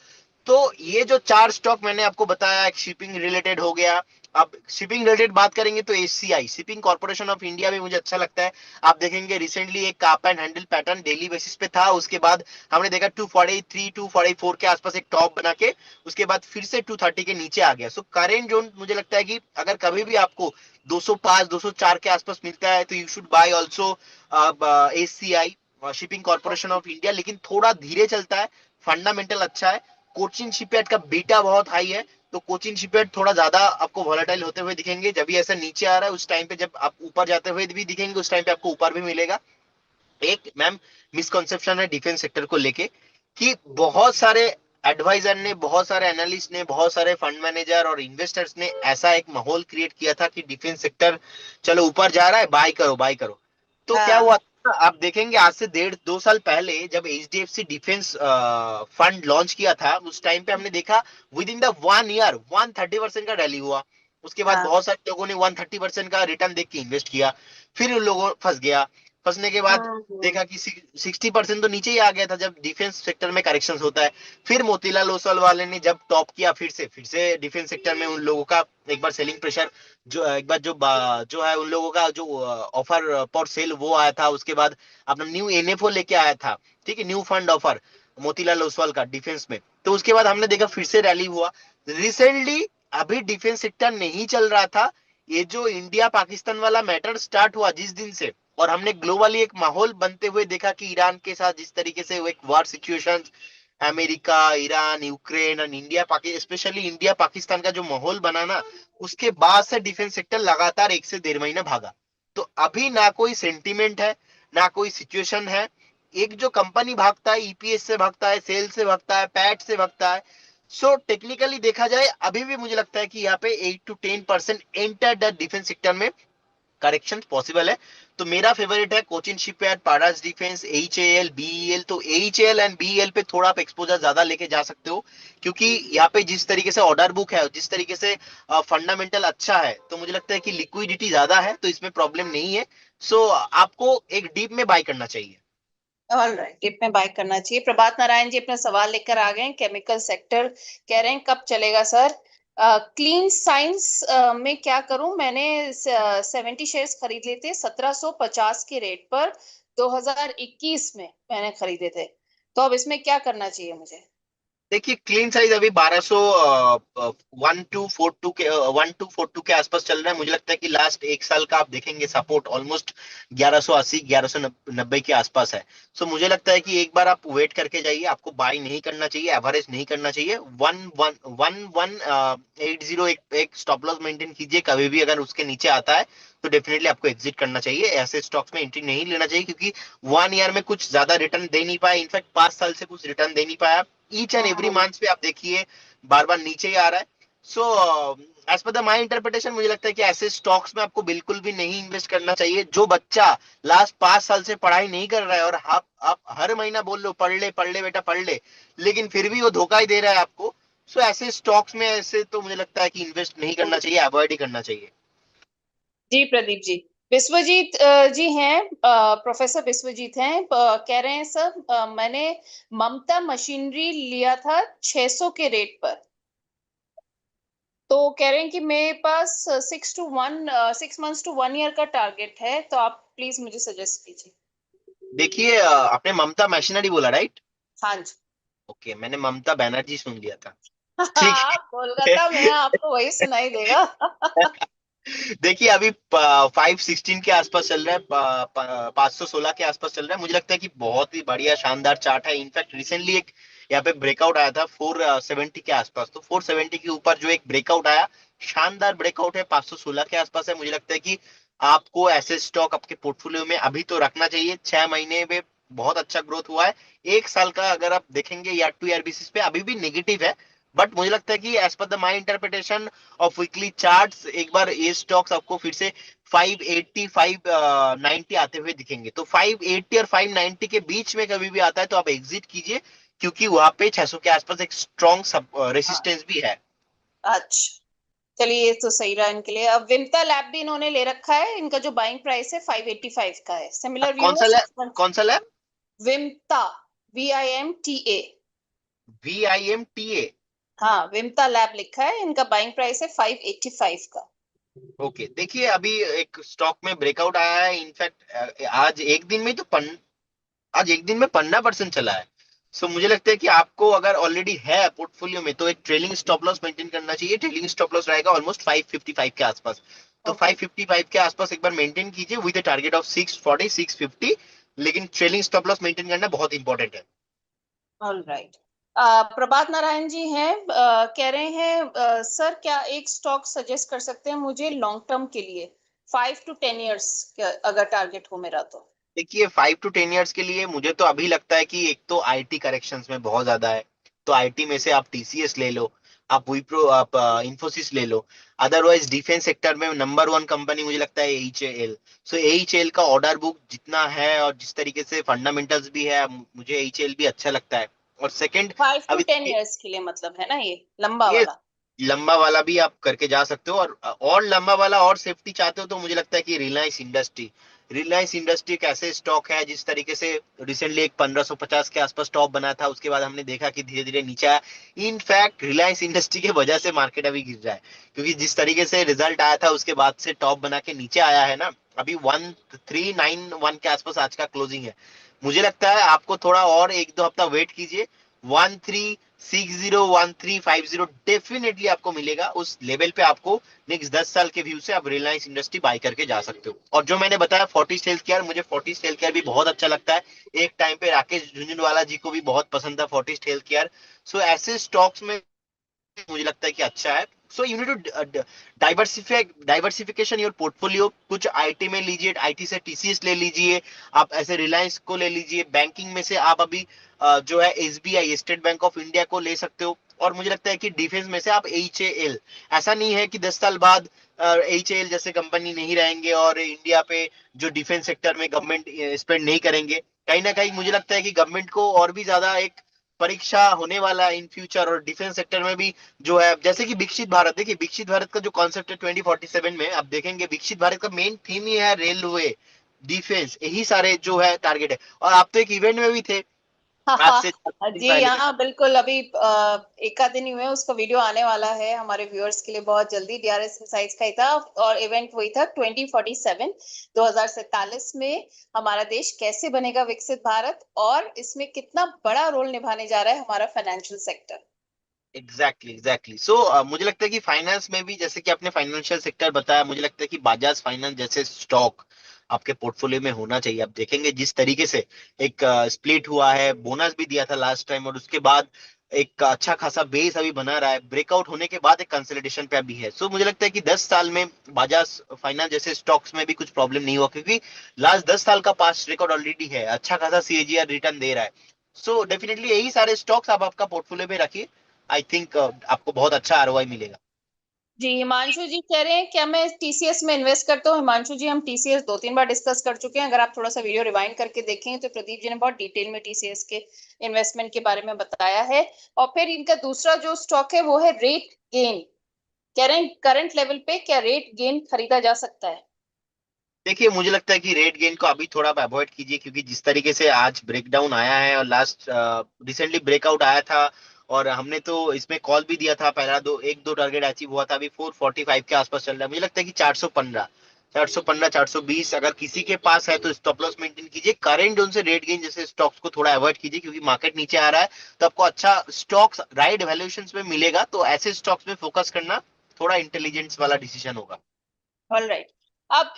तो ये जो चार स्टॉक मैंने आपको बताया, एक शिपिंग रिलेटेड हो गया। अब शिपिंग रिलेटेड बात करेंगे तो HCI, shipping corporation of India भी मुझे अच्छा लगता है। आप देखेंगे रिसेंटली एक cup and handle pattern daily basis पे था, उसके बाद हमने देखा 243 244 के आसपास एक टॉप बना के उसके बाद फिर से 230 के नीचे आ गया। सो करेंट जोन मुझे लगता है कि अगर कभी भी आपको 205 204 के आसपास मिलता है तो you should buy also HCI, shipping corporation of India. लेकिन थोड़ा धीरे चलता है, फंडामेंटल अच्छा है। कोचिन शिपयार्ड का बीटा बहुत हाई है, तो कोचिन शिपयार्ड थोड़ा ज्यादा आपको वॉलेटाइल होते हुए दिखेंगे। जब भी ऐसा नीचे आ रहा है उस टाइम पे, जब आप ऊपर जाते हुए भी दिखेंगे उस टाइम पे आपको ऊपर भी मिलेगा। एक मैम मिसकॉन्सेप्शन है डिफेंस सेक्टर को लेके कि बहुत सारे एडवाइजर ने, बहुत सारे एनालिस्ट ने, बहुत सारे फंड मैनेजर और इन्वेस्टर्स ने ऐसा एक माहौल क्रिएट किया था कि डिफेंस सेक्टर चलो ऊपर जा रहा है, बाय करो बाय करो। तो क्या हाँ। हुआ था, आप देखेंगे आज से 1.5 2 साल पहले जब एचडीएफसी डिफेंस फंड लॉन्च किया था, उस टाइम पे हमने देखा विद इन द 1 ईयर 130% का रैली हुआ। उसके बाद हाँ। बहुत सारे लोगों ने 130% का रिटर्न देख के इन्वेस्ट किया। फिर उन लोगों फंस गया। फंसने के बाद देखा कि 60% तो नीचे ही आ गया था जब डिफेंस सेक्टर में करेक्शन होता है। फिर मोतीलाल ओसवाल वाले ने जब टॉप किया, फिर से डिफेंस सेक्टर में उन लोगों का एक बार सेलिंग प्रेशर, जो एक बार जो है उन लोगों का जो ऑफर फॉर सेल वो आया था। उसके बाद अपना न्यू एनएफओ लेके आया था, ठीक है, new fund offer Motilal Oswal का डिफेंस में। तो उसके बाद हमने देखा फिर से रैली हुआ। रिसेंटली अभी डिफेंस सेक्टर नहीं चल रहा था, ये जो इंडिया पाकिस्तान वाला मैटर स्टार्ट हुआ जिस दिन से, और हमने ग्लोबली एक माहौल बनते हुए देखा कि ईरान के साथ जिस तरीके से वो एक वार सिचुएशन, अमेरिका ईरान यूक्रेन और India Pakistan, specially India Pakistan का जो माहौल बना ना, उसके बाद से डिफेंस सेक्टर लगातार 1 से 1.5 महीना भागा। तो अभी ना कोई सेंटीमेंट है, ना कोई सिचुएशन है। एक जो कंपनी भागता है ईपीएस से भागता है, सेल से भागता है, पैट से भागता है। सो टेक्निकली देखा जाए अभी भी मुझे लगता है कि यहाँ पे 8 to 10% enter the defence sector में करेक्शन पॉसिबल है। तो मेरा फेवरेट है Cochin shipyard, Paras defence, HAL, BEL. तो एचएएल एंड बीईएल पे थोड़ा आप एक्सपोजर ज्यादा लेके जा सकते हो, क्योंकि यहाँ पे जिस तरीके से ऑर्डर बुक है, जिस तरीके से फंडामेंटल अच्छा है, तो मुझे लगता है कि लिक्विडिटी ज्यादा है तो इसमें प्रॉब्लम नहीं है। सो आपको एक डीप में बाय करना चाहिए। ऑल राइट, डिप में बाय करना चाहिए। प्रभात नारायण जी अपना सवाल लेकर आ गए हैं, केमिकल सेक्टर कह रहे हैं कब चलेगा सर। क्लीन साइंस में क्या करूं? मैंने 70 शेयर्स खरीद लिए थे 1750 के रेट पर, 2021 में मैंने खरीदे थे। तो अब इसमें क्या करना चाहिए मुझे? देखिए क्लीन साइज अभी 1200 1242 के 1242 के आसपास चल रहा है। मुझे लगता है कि लास्ट 1 साल का आप देखेंगे सपोर्ट ऑलमोस्ट 1180 1190 के आसपास है। सो मुझे लगता है कि एक बार आप वेट करके जाइए, आपको बाय नहीं करना चाहिए, एवरेज नहीं करना चाहिए। 1180 एक स्टॉप लॉस मेंटेन कीजिए। कभी भी अगर उसके नीचे आता है तो डेफिनेटली आपको एग्जिट करना चाहिए। ऐसे स्टॉक्स में एंट्री नहीं लेना चाहिए, क्योंकि 1 ईयर में कुछ ज्यादा रिटर्न दे नहीं पाया, इनफैक्ट 5 साल से कुछ रिटर्न दे नहीं पाया। Each and every hmm. Month पे आप देखिए बार बार नीचे ही आ रहा है। So as per the my interpretation मुझे लगता है कि ऐसे स्टॉक्स में आपको बिल्कुल भी नहीं इन्वेस्ट करना चाहिए। जो बच्चा लास्ट 5 साल से पढ़ाई नहीं कर रहा है और आप हर महीना बोल लो पढ़ ले बेटा पढ़ ले, लेकिन फिर भी वो धोखा ही दे रहा है आपको। सो ऐसे स्टॉक्स में ऐसे तो मुझे लगता है कि इन्वेस्ट नहीं करना चाहिए, अवॉइड ही करना चाहिए। जी प्रदीप जी, विश्वजीत जी हैं, प्रोफेसर विश्वजीत हैं, कह रहे हैं सर, मैंने ममता मशीनरी लिया था 600 के रेट पर, तो कह रहे हैं कि मेरे पास 6 मंथ्स टू 1 ईयर का टारगेट है, तो आप प्लीज मुझे सजेस्ट कीजिए। देखिए आपने ममता मशीनरी बोला, राइट? हाँ जी। ओके, मैंने ममता बनर्जी सुन लिया था। ठीक आप कोलकाता में हैं, आपको वही सुनाई देगा। है। देखिए अभी 516 के आसपास चल रहा है, 516 के आसपास चल रहा है। मुझे लगता है कि बहुत ही बढ़िया शानदार चार्ट है। इनफैक्ट रिसेंटली एक यहाँ पे ब्रेकआउट आया था 470 के आसपास, तो 470 के ऊपर जो एक ब्रेकआउट आया, शानदार ब्रेकआउट है, 516 के आसपास है। मुझे लगता है कि आपको ऐसे स्टॉक आपके पोर्टफोलियो में अभी तो रखना चाहिए। 6 महीने में बहुत अच्छा ग्रोथ हुआ है। एक साल का अगर आप देखेंगे ईयर टू ईयर बेसिस पे अभी भी नेगेटिव है, बट मुझे लगता है कि as per the my interpretation of weekly charts एक बार ये स्टॉक्स आपको फिर से 580 590 आते हुए दिखेंगे। तो 580 और 590 के बीच में कभी भी आता है तो आप एग्जिट कीजिए, क्योंकि वहां पे 600 के आसपास एक स्ट्रॉन्ग हाँ। रेसिस्टेंस भी है। अच्छा, चलिए ये तो सही रहा इनके लिए। अब विमता लैब भी इन्होंने ले रखा है, इनका जो बाइंग प्राइस है 585 का है, सिमिलर व्यू कौन है सा लैब? 6 मंथ। कौन सा लैब? विमता, VIMTA। VIMTA। हाँ, विमता लैब लिखा है, इनका बाइंग प्राइस है 585 का। ओके, देखिए अभी एक स्टॉक में ब्रेकआउट आया है। इनफैक्ट आज एक दिन में तो आज एक दिन में 15% चला है। सो मुझे लगता है कि आपको अगर ऑलरेडी है पोर्टफोलियो में तो एक ट्रेलिंग स्टॉप लॉस मेंटेन करना चाहिए। ट्रेलिंग स्टॉप लॉस रहेगा ऑलमोस्ट 555 के आसपास। तो ओके। 555 के आसपास एक बार मेंटेन कीजिए विद अ टारगेट ऑफ 640 650। लेकिन ट्रेलिंग स्टॉप लॉस मेंटेन करना बहुत इंपॉर्टेंट है। All right. प्रभात नारायण जी हैं, कह रहे हैं, सर क्या एक स्टॉक सजेस्ट कर सकते हैं मुझे लॉन्ग टर्म के लिए, 5 to 10 years अगर टारगेट हो मेरा तो। देखिए 5 to 10 ईयर्स के लिए मुझे तो अभी लगता है कि एक तो आईटी करेक्शंस में बहुत ज्यादा है। तो आईटी में से आप टीसीएस ले लो, आप विप्रो, आप इंफोसिस ले लो। अदरवाइज डिफेंस सेक्टर में नंबर वन कंपनी मुझे लगता है एचएएल। सो एचएएल का ऑर्डर बुक जितना है और जिस तरीके से फंडामेंटल्स भी है, मुझे एचएएल भी अच्छा लगता है। और सेकंड, 5 to 10 years के लिए मतलब है ना, ये लंबा ये वाला। लंबा वाला भी आप करके जा सकते हो। और लंबा वाला और सेफ्टी चाहते हो तो मुझे लगता है कि रिलायंस इंडस्ट्री एक ऐसे स्टॉक है जिस तरीके से रिसेंटली एक 1550 के आसपास टॉप बना था, उसके बाद हमने देखा कि धीरे धीरे नीचे आया। इनफैक्ट रिलायंस इंडस्ट्री की वजह से मार्केट अभी गिर रहा है, क्योंकि जिस तरीके से रिजल्ट आया था उसके बाद से टॉप बना के नीचे आया है ना। अभी 1391 के आसपास आज का क्लोजिंग है। मुझे लगता है आपको थोड़ा और एक दो हफ्ता वेट कीजिए। 1360 1350 डेफिनेटली आपको मिलेगा उस लेवल पे। आपको नेक्स्ट 10 साल के व्यू से आप रिलायंस इंडस्ट्री बाय करके जा सकते हो। और जो मैंने बताया फोर्टिस हेल्थ केयर, मुझे फोर्टिस हेल्थ केयर भी बहुत अच्छा लगता है। एक टाइम पे राकेश झुंझुनवाला जी को भी बहुत पसंद था फोर्टिस हेल्थ केयर। सो ऐसे स्टॉक्स में मुझे लगता है कि अच्छा है। So you need to diversification your portfolio. कुछ आईटी में लीजिए, आईटी से टीसीएस ले लीजिए, आप ऐसे रिलायंस को ले लीजिए। बैंकिंग में से आप अभी जो है SBI, state bank of India को ले सकते हो। और मुझे लगता है कि डिफेंस में से आप एचएएल, ऐसा नहीं है कि 10 साल बाद एचएएल जैसे कंपनी नहीं रहेंगे और इंडिया पे जो डिफेंस सेक्टर में गवर्नमेंट स्पेंड नहीं करेंगे। कहीं ना कहीं मुझे लगता है कि गवर्नमेंट को और भी ज्यादा एक परीक्षा होने वाला है इन फ्यूचर। और डिफेंस सेक्टर में भी जो है, जैसे कि विकसित भारत, देखिए विकसित भारत का जो कॉन्सेप्ट है 2047 में आप देखेंगे, विकसित भारत का मेन थीम ही है रेलवे, डिफेंस, यही सारे जो है टारगेट है। और आप तो एक इवेंट में भी थे हाँ आज से 4 दिन जी, पहले। हाँ बिल्कुल, अभी एक आध दिन ही हुए, उसका वीडियो आने वाला है हमारे व्यूअर्स के लिए बहुत जल्दी। DRS साइज का ही था, और इवेंट वही था 2047, 2047 में हमारा देश कैसे बनेगा विकसित भारत, और इसमें कितना बड़ा रोल निभाने जा रहा है हमारा फाइनेंशियल सेक्टर। एग्जैक्टली सो मुझे लगता है कि फाइनेंस में भी, जैसे कि आपने फाइनेंशियल सेक्टर बताया, मुझे लगता है कि बजाज फाइनेंस जैसे स्टॉक आपके पोर्टफोलियो में होना चाहिए। आप देखेंगे जिस तरीके से एक स्प्लिट हुआ है, बोनस भी दिया था लास्ट टाइम, और उसके बाद एक अच्छा खासा बेस अभी बना रहा है, ब्रेकआउट होने के बाद एक कंसोलिडेशन पे अभी है। सो मुझे लगता है कि 10 साल में बजाज फाइनेंस जैसे स्टॉक्स में भी कुछ प्रॉब्लम नहीं हुआ, क्योंकि लास्ट 10 साल का पास्ट रिकॉर्ड ऑलरेडी है, अच्छा खासा सीएजीआर रिटर्न दे रहा है। सो डेफिनेटली यही सारे स्टॉक्स आप आपका पोर्टफोलियो में रखिए। आई थिंक आपको बहुत अच्छा आरओआई मिलेगा। जी, हिमांशु जी कह रहे हैं क्या मैं टीसीएस में इन्वेस्ट करता हूँ। हिमांशु जी, हम टीसीएस 2-3 बार डिस्कस कर चुके हैं, अगर आप थोड़ा सा वीडियो रिवाइंड करके देखेंगे तो प्रदीप जी ने बहुत डिटेल में टीसीएस के इन्वेस्टमेंट के बारे में बताया है। और फिर इनका दूसरा जो स्टॉक है वो है रेट गेन। कह रहे हैं करंट लेवल पे क्या रेट गेन खरीदा जा सकता है? देखिए, मुझे लगता है कि रेट गेन को अभी थोड़ा अवॉइड कीजिए, क्योंकि जिस तरीके से आज ब्रेकडाउन आया है और लास्ट रिसेंटली ब्रेकआउट आया था, और हमने तो इसमें कॉल भी दिया था, पहला एक दो टारगेट अचीव हुआ था, अभी 445 के आसपास चल रहा है। मुझे लगता है कि 415 420 अगर किसी के पास है तो स्टॉप लॉस मेंटेन कीजिए। करेंट जोन से रेट गेन जैसे स्टॉक्स को थोड़ा अवॉइड कीजिए, क्योंकि मार्केट नीचे आ रहा है, तो आपको अच्छा स्टॉक्स राइट वैल्यूएशन में मिलेगा, तो ऐसे स्टॉक्स में फोकस करना थोड़ा इंटेलिजेंस वाला डिसीजन होगा। All right. अब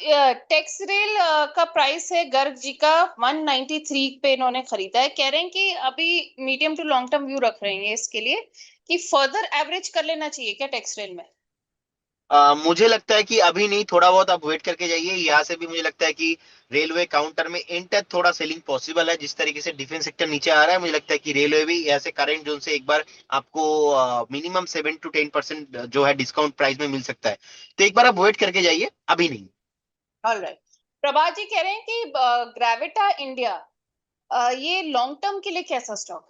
टेक्स रेल का प्राइस है गर्ग जी का 193 पे इन्होंने खरीदा है। कह रहे हैं कि अभी medium to long term view रख रहे हैं इसके लिए, कि फर्दर एवरेज कर लेना चाहिए क्या टेक्स रेल में? मुझे लगता है कि अभी नहीं, थोड़ा बहुत आप वेट करके जाइए। यहाँ से भी मुझे लगता है कि रेलवे काउंटर में इन तक थोड़ा सेलिंग पॉसिबल है। जिस तरीके से डिफेंस सेक्टर नीचे आ रहा है, मुझे लगता है कि रेलवे भी यहाँ से करंट जोन से एक बार आपको मिनिमम 7 to 10% जो है डिस्काउंट प्राइस में मिल सकता है। तो एक बार आप वेट करके जाइए, अभी नहीं। All right. प्रभात जी कह रहे हैं कि ग्रेविटा इंडिया ये लॉन्ग टर्म के लिए कैसा स्टॉक?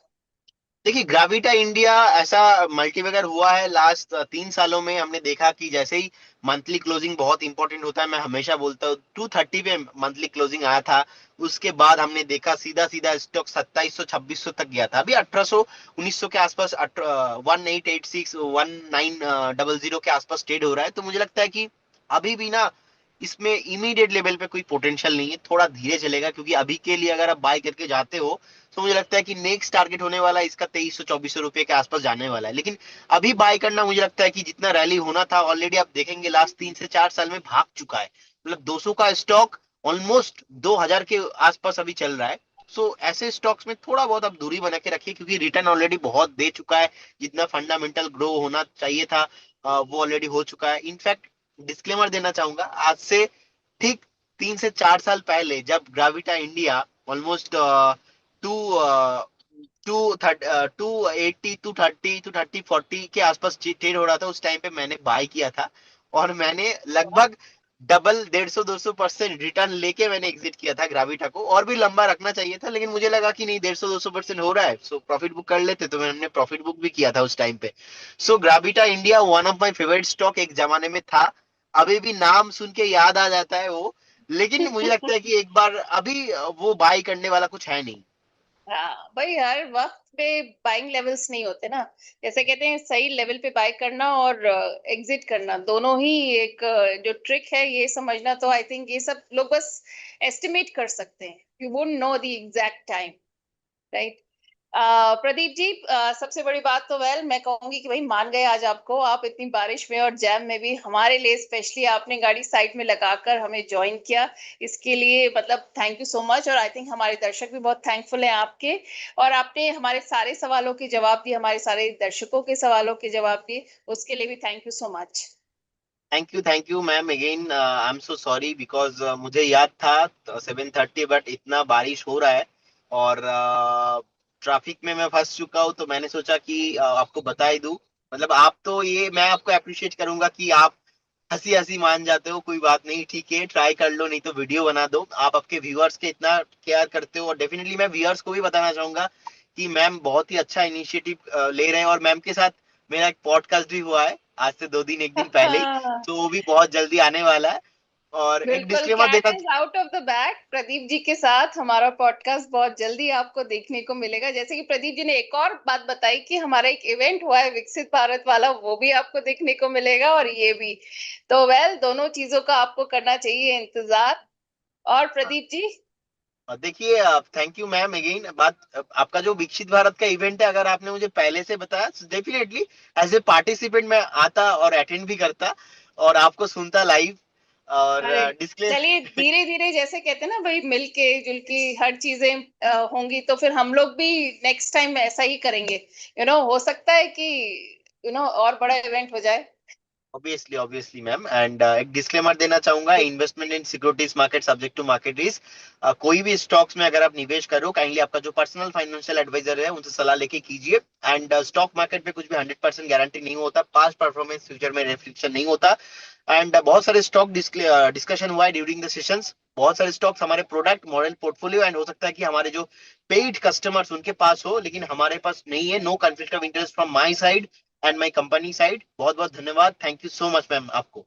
देखिए, ग्राविटा इंडिया ऐसा मल्टीबैगर हुआ है लास्ट 3 सालों में। हमने देखा कि जैसे ही मंथली क्लोजिंग बहुत इंपॉर्टेंट होता है, मैं हमेशा बोलता हूँ 230 पे मंथली क्लोजिंग आया था। उसके बाद हमने देखा सीधा सीधा स्टॉक 2700 2600 तक गया था। अभी 1800 1900 के आसपास 1886 1900 के आसपास ट्रेड हो रहा है। तो मुझे लगता है कि अभी भी ना इसमें इमीडिएट लेवल पे कोई पोटेंशियल नहीं है, थोड़ा धीरे चलेगा, क्योंकि अभी के लिए अगर आप बाय करके जाते हो तो मुझे लगता है कि नेक्स्ट टारगेट होने वाला है इसका 2300 2400 रुपए के आसपास जाने वाला है। लेकिन अभी बाय करना, मुझे लगता है कि जितना रैली होना था ऑलरेडी आप देखेंगे लास्ट 3 से 4 साल में भाग चुका है। मतलब 200 का स्टॉक ऑलमोस्ट 2000 के आसपास अभी चल रहा है। सो ऐसे स्टॉक्स में थोड़ा बहुत आप दूरी बना के रखिए, क्योंकि रिटर्न ऑलरेडी बहुत दे चुका है। जितना फंडामेंटल ग्रो होना चाहिए था वो ऑलरेडी हो चुका है। इनफैक्ट डिस्क्लेमर देना चाहूंगा, आज से ठीक 3 से 4 साल पहले जब ग्राविटा इंडिया ऑलमोस्ट टू टू 80 230 230 40 के आसपास ट्रेड हो रहा था, उस टाइम पे मैंने बाय किया था। और मैंने लगभग डबल 150 200% रिटर्न लेके मैंने एग्जिट किया था ग्राविटा को। और भी लंबा रखना चाहिए था, लेकिन मुझे लगा कि नहीं, 150 200% हो रहा है, सो प्रॉफिट बुक कर लेते, तो मैंने प्रॉफिट बुक भी किया था उस टाइम पे। So Gravita India one of my favourite stock एक जमाने में था। अभी भी नाम सुन के याद आ जाता है वो। लेकिन मुझे लगता है कि एक बार अभी वो बाई करने वाला कुछ है नहीं। हाँ भाई, हर वक्त पे बाइंग लेवल्स नहीं होते ना। जैसे कहते हैं सही लेवल पे बाय करना और एग्जिट करना दोनों ही एक जो ट्रिक है ये समझना, तो आई थिंक ये सब लोग बस एस्टिमेट कर सकते हैं, you won't know the exact time, right? Pradeep ji, सबसे बड़ी बात तो वेल मैं कहूंगी कि भाई मान गए आज आपको, आप इतनी बारिश में और जैम में भी हमारे लिए स्पेशली आपने गाड़ी साइड में लगाकर हमें ज्वाइन किया। इसके लिए मतलब थैंक यू सो मच, और आई थिंक हमारे दर्शक भी बहुत थैंकफुल हैं आपके। और आपने हमारे सारे सवालों के जवाब दिए, हमारे सारे दर्शकों के सवालों के जवाब दिए, उसके लिए भी thank you so much. Thank you ma'am again. I am so sorry because मुझे याद था 7:30, बट इतना बारिश हो रहा है और ट्रैफिक में मैं फंस चुका हूँ, तो मैंने सोचा कि आपको बता ही दूं। मतलब आप तो, ये मैं आपको अप्रिशिएट करूंगा कि आप हंसी हंसी मान जाते हो, कोई बात नहीं, ठीक है, ट्राई कर लो, नहीं तो वीडियो बना दो। आप आपके व्यूअर्स के इतना केयर करते हो, और डेफिनेटली मैं व्यूअर्स को भी बताना चाहूंगा कि मैम बहुत ही अच्छा इनिशिएटिव ले रहे हैं। और मैम के साथ मेरा एक पॉडकास्ट भी हुआ है आज से 2 दिन 1 दिन पहले ही, तो वो भी बहुत जल्दी आने वाला है। और एक बिल्कुल, डिस्क्लेमर कैट देना। Is out of the bag. Pradeep ji के साथ हमारा पॉडकास्ट बहुत जल्दी आपको देखने को मिलेगा। जैसे कि प्रदीप जी ने एक और बात बताई कि हमारा एक इवेंट हुआ है विकसित भारत वाला, वो भी आपको देखने को मिलेगा, और ये भी। तो वेल, दोनों चीजों का आपको करना चाहिए इंतजार। और प्रदीप जी, देखिए, थैंक यू मैम अगेन। आपका जो विकसित भारत का इवेंट है, अगर आपने मुझे पहले से बताया, डेफिनेटली एज ए पार्टिसिपेंट मैं आता और अटेंड भी करता और आपको सुनता लाइव। और अरे डिस्प्ले। चलिए, धीरे धीरे जैसे कहते हैं ना भाई, मिलके जुलके हर चीजें होंगी तो फिर हम लोग भी नेक्स्ट टाइम ऐसा ही करेंगे। हो सकता है कि और बड़ा इवेंट हो जाए। ऑब्वियसली मैम, एंड एक डिस्क्लेमर देना चाहूंगा, investment in securities market subject to market risk. कोई भी स्टॉक्स में अगर आप निवेश करो, काइंडली आपका जो पर्सनल फाइनेंशियल एडवाइजर है उनसे सलाह लेके कीजिए। एंड स्टॉक मार्केट में कुछ भी 100% गारंटी नहीं होता, पास्ट परफॉर्मेंस फ्यूचर में रिफ्लेक्शन नहीं होता। एंड बहुत सारे स्टॉक डिस्कशन हुआ है ड्यूरिंग द सेशंस। बहुत सारे स्टॉक्स हमारे प्रोडक्ट मॉडल पोर्टफोलियो एंड हो सकता है कि हमारे जो पेड कस्टमर्स उनके पास हो, लेकिन हमारे पास नहीं है। No conflict of interest from my side and my company side. बहुत बहुत धन्यवाद, thank you so much ma'am आपको।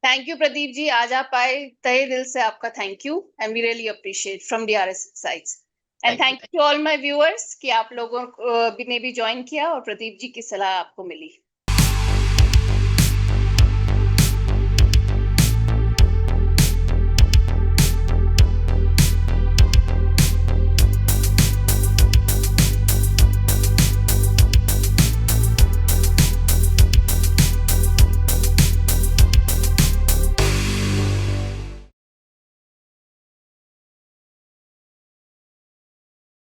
थैंक यू प्रदीप जी, आज आप आए, तहे दिल से आपका thank you, and we really appreciate from DRS sides. And thank you. Thank you all my viewers कि आप लोगों ने भी ज्वाइन किया और प्रदीप जी की सलाह आपको मिली।